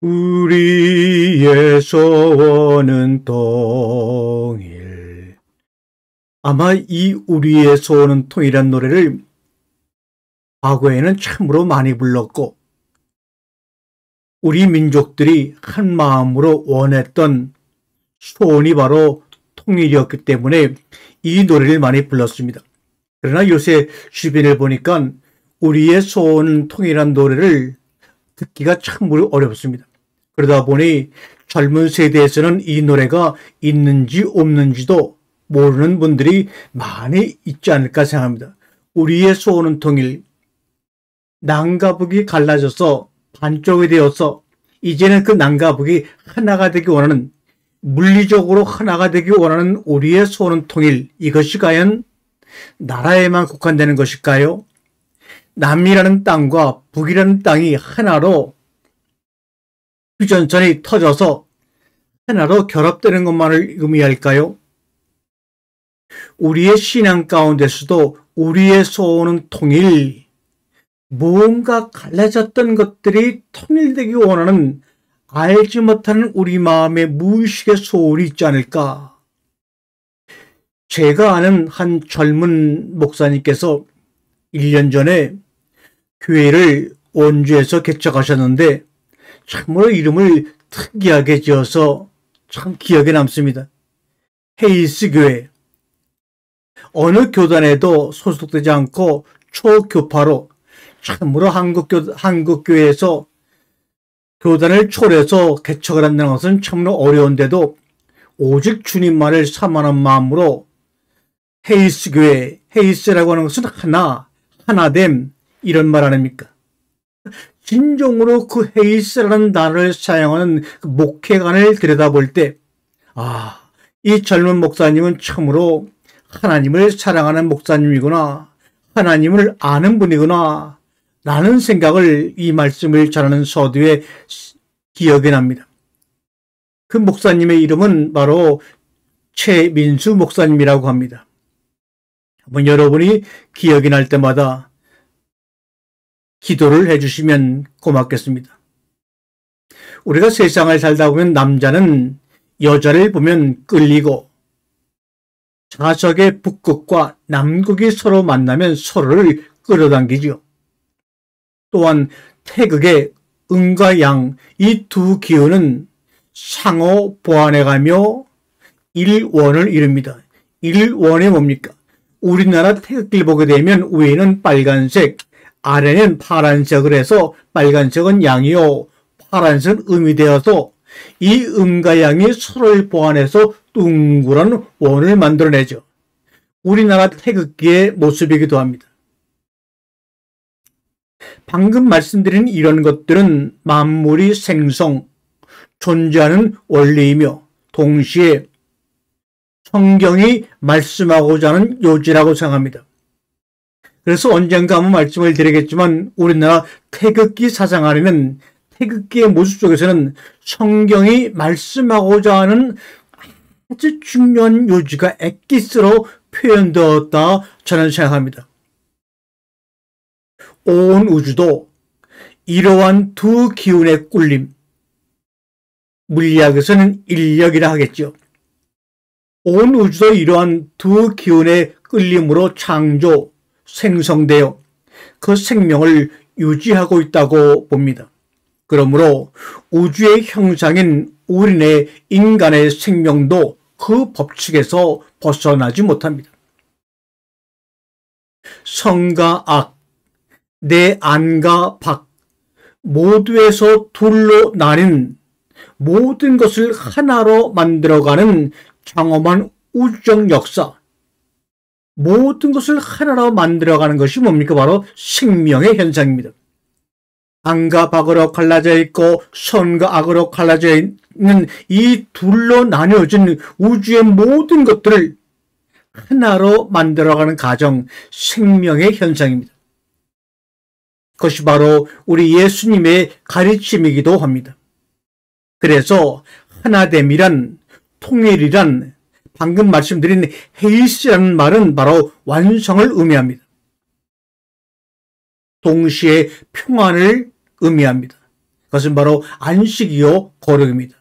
우리의 소원은 통일. 아마 이 우리의 소원은 통일이란 노래를 과거에는 참으로 많이 불렀고, 우리 민족들이 한 마음으로 원했던 소원이 바로 통일이었기 때문에 이 노래를 많이 불렀습니다. 그러나 요새 주변을 보니까 우리의 소원은 통일한 노래를 듣기가 참으로 어렵습니다. 그러다 보니 젊은 세대에서는 이 노래가 있는지 없는지도 모르는 분들이 많이 있지 않을까 생각합니다. 우리의 소원은 통일. 남과 북이 갈라져서 반쪽이 되어서 이제는 그 남과 북이 하나가 되기 원하는, 물리적으로 하나가 되기 원하는 우리의 소원은 통일. 이것이 과연 나라에만 국한되는 것일까요? 남이라는 땅과 북이라는 땅이 하나로 휴전선이 터져서 하나로 결합되는 것만을 의미할까요? 우리의 신앙 가운데서도 우리의 소원은 통일, 무언가 갈라졌던 것들이 통일되기 원하는 알지 못하는 우리 마음의 무의식의 소원이 있지 않을까? 제가 아는 한 젊은 목사님께서 1년 전에 교회를 원주에서 개척하셨는데 참으로 이름을 특이하게 지어서 참 기억에 남습니다. 헤이스 교회. 어느 교단에도 소속되지 않고 초교파로 참으로 한국교회에서 교단을 초래해서 개척을 한다는 것은 참으로 어려운데도 오직 주님만을 사모하는 마음으로 헤이스 교회, 헤이스라고 하는 것은 하나됨, 이런 말 아닙니까? 진정으로 그 헤이스라는 단어를 사용하는 그 목회관을 들여다볼 때, 이 젊은 목사님은 참으로 하나님을 사랑하는 목사님이구나, 하나님을 아는 분이구나 라는 생각을 이 말씀을 전하는 서두에 기억이 납니다. 그 목사님의 이름은 바로 최민수 목사님이라고 합니다. 한번 여러분이 기억이 날 때마다 기도를 해주시면 고맙겠습니다. 우리가 세상을 살다 보면 남자는 여자를 보면 끌리고, 자석의 북극과 남극이 서로 만나면 서로를 끌어당기죠. 또한 태극의 음과 양, 이 두 기운은 상호 보완해가며 일원을 이룹니다. 일원이 뭡니까? 우리나라 태극기를 보게 되면 위에는 빨간색, 아래는 파란색을 해서 빨간색은 양이요, 파란색은 음이 되어서 이 음과 양이 서로를 보완해서 둥그런 원을 만들어내죠. 우리나라 태극기의 모습이기도 합니다. 방금 말씀드린 이런 것들은 만물이 생성, 존재하는 원리이며 동시에 성경이 말씀하고자 하는 요지라고 생각합니다. 그래서 언젠가 한번 말씀을 드리겠지만 우리나라 태극기 사상 안에는, 태극기의 모습 속에서는 성경이 말씀하고자 하는 아주 중요한 요지가 엑기스로 표현되었다 저는 생각합니다. 온 우주도 이러한 두 기운의 꿀림, 물리학에서는 인력이라 하겠죠. 온 우주도 이러한 두 기운의 끌림으로 창조, 생성되어 그 생명을 유지하고 있다고 봅니다. 그러므로 우주의 형상인 우리네 인간의 생명도 그 법칙에서 벗어나지 못합니다. 성과 악, 내 안과 밖 모두에서 둘로 나뉜 모든 것을 하나로 만들어가는 장엄한 우주적 역사, 모든 것을 하나로 만들어가는 것이 뭡니까? 바로 생명의 현상입니다. 안과 밖으로 갈라져 있고 선과 악으로 갈라져 있는 이 둘로 나뉘어진 우주의 모든 것들을 하나로 만들어가는 과정, 생명의 현상입니다. 그것이 바로 우리 예수님의 가르침이기도 합니다. 그래서 하나됨이란, 통일이란, 방금 말씀드린 헤이스라는 말은 바로 완성을 의미합니다. 동시에 평안을 의미합니다. 그것은 바로 안식이요 거룩입니다.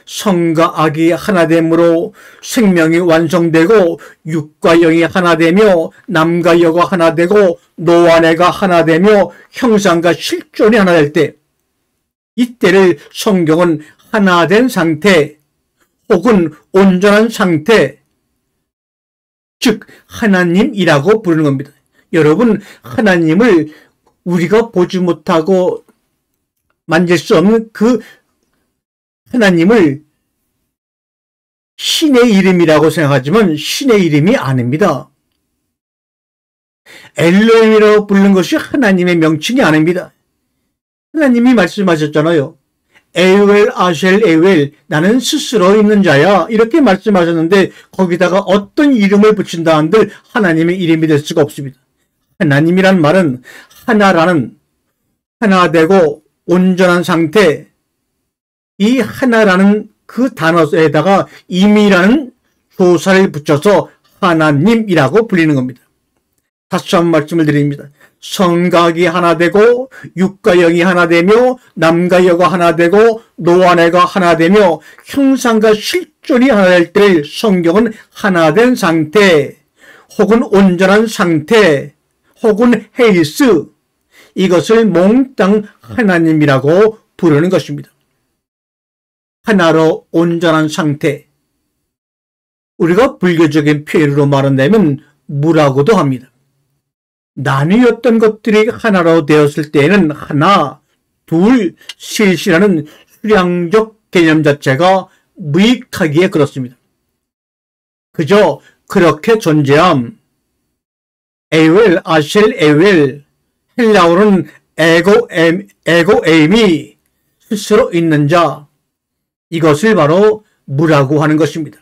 성과 악이 하나됨으로 생명이 완성되고 육과 영이 하나되며 남과 여가 하나되고 노와 내가 하나되며 형상과 실존이 하나될 때, 이때를 성경은 하나된 상태 혹은 온전한 상태, 즉 하나님이라고 부르는 겁니다. 여러분, 하나님을 우리가 보지 못하고 만질 수 없는 그 하나님을 신의 이름이라고 생각하지만 신의 이름이 아닙니다. 엘로힘이라고 부르는 것이 하나님의 명칭이 아닙니다. 하나님이 말씀하셨잖아요. 에웰 아셸 에웰, 나는 스스로 있는 자야, 이렇게 말씀하셨는데 거기다가 어떤 이름을 붙인다 한들 하나님의 이름이 될 수가 없습니다. 하나님이란 말은 하나라는, 하나되고 온전한 상태, 이 하나라는 그 단어에다가 임이라는 조사를 붙여서 하나님이라고 불리는 겁니다. 다시 한번 말씀을 드립니다. 성각이 하나 되고 육과 영이 하나 되며 남과 여가 하나 되고 노와 내가 하나 되며 형상과 실존이 하나 될 때를 성경은 하나된 상태 혹은 온전한 상태 혹은 헬스, 이것을 몽땅 하나님이라고 부르는 것입니다. 하나로 온전한 상태, 우리가 불교적인 표현으로 말한다면 무라고도 합니다. 나뉘었던 것들이 하나로 되었을 때에는 하나, 둘, 셋이라는 수량적 개념 자체가 무익하기에 그렇습니다. 그저 그렇게 존재함, 에웰, 아셸, 에웰, 헬라어로는 에고에임이 스스로 있는 자, 이것을 바로 무라고 하는 것입니다.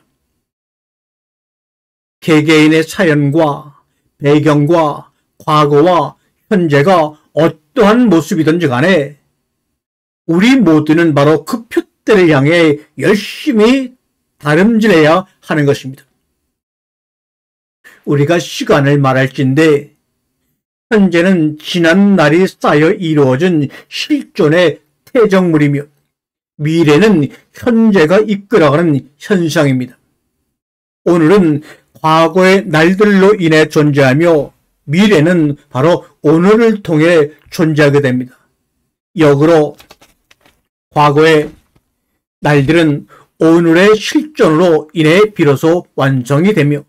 개개인의 사연과 배경과 과거와 현재가 어떠한 모습이든지 간에 우리 모두는 바로 그 표대를 향해 열심히 다름질해야 하는 것입니다. 우리가 시간을 말할진데 현재는 지난 날이 쌓여 이루어진 실존의 태정물이며 미래는 현재가 이끌어가는 현상입니다. 오늘은 과거의 날들로 인해 존재하며 미래는 바로 오늘을 통해 존재하게 됩니다. 역으로 과거의 날들은 오늘의 실존으로 인해 비로소 완성이 되며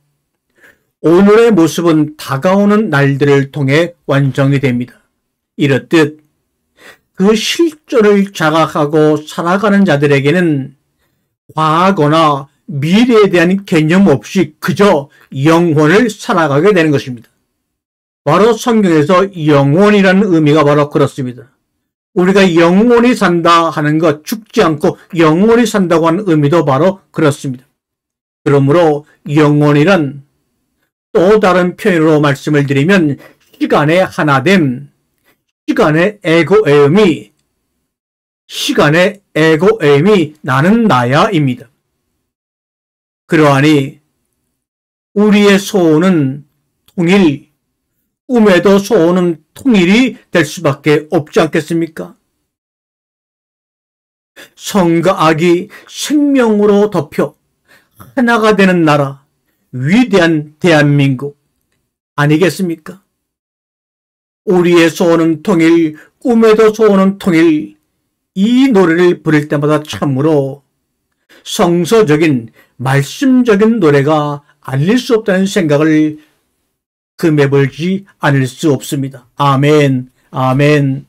오늘의 모습은 다가오는 날들을 통해 완성이 됩니다. 이렇듯 그 실존을 자각하고 살아가는 자들에게는 과거나 미래에 대한 개념 없이 그저 영혼을 살아가게 되는 것입니다. 바로 성경에서 영혼이라는 의미가 바로 그렇습니다. 우리가 영혼이 산다 하는 것, 죽지 않고 영혼이 산다고 하는 의미도 바로 그렇습니다. 그러므로 영혼이란 또 다른 표현으로 말씀을 드리면 시간의 하나됨, 시간의 에고에임이 나는 나야입니다. 그러하니 우리의 소원은 통일, 꿈에도 소원은 통일이 될 수밖에 없지 않겠습니까? 성과 악이 생명으로 덮여 하나가 되는 나라, 위대한 대한민국 아니겠습니까? 우리의 소원은 통일, 꿈에도 소원은 통일, 이 노래를 부를 때마다 참으로 성서적인 말씀적인 노래가 아닐 수 없다는 생각을 금해볼지 않을 수 없습니다. 아멘, 아멘.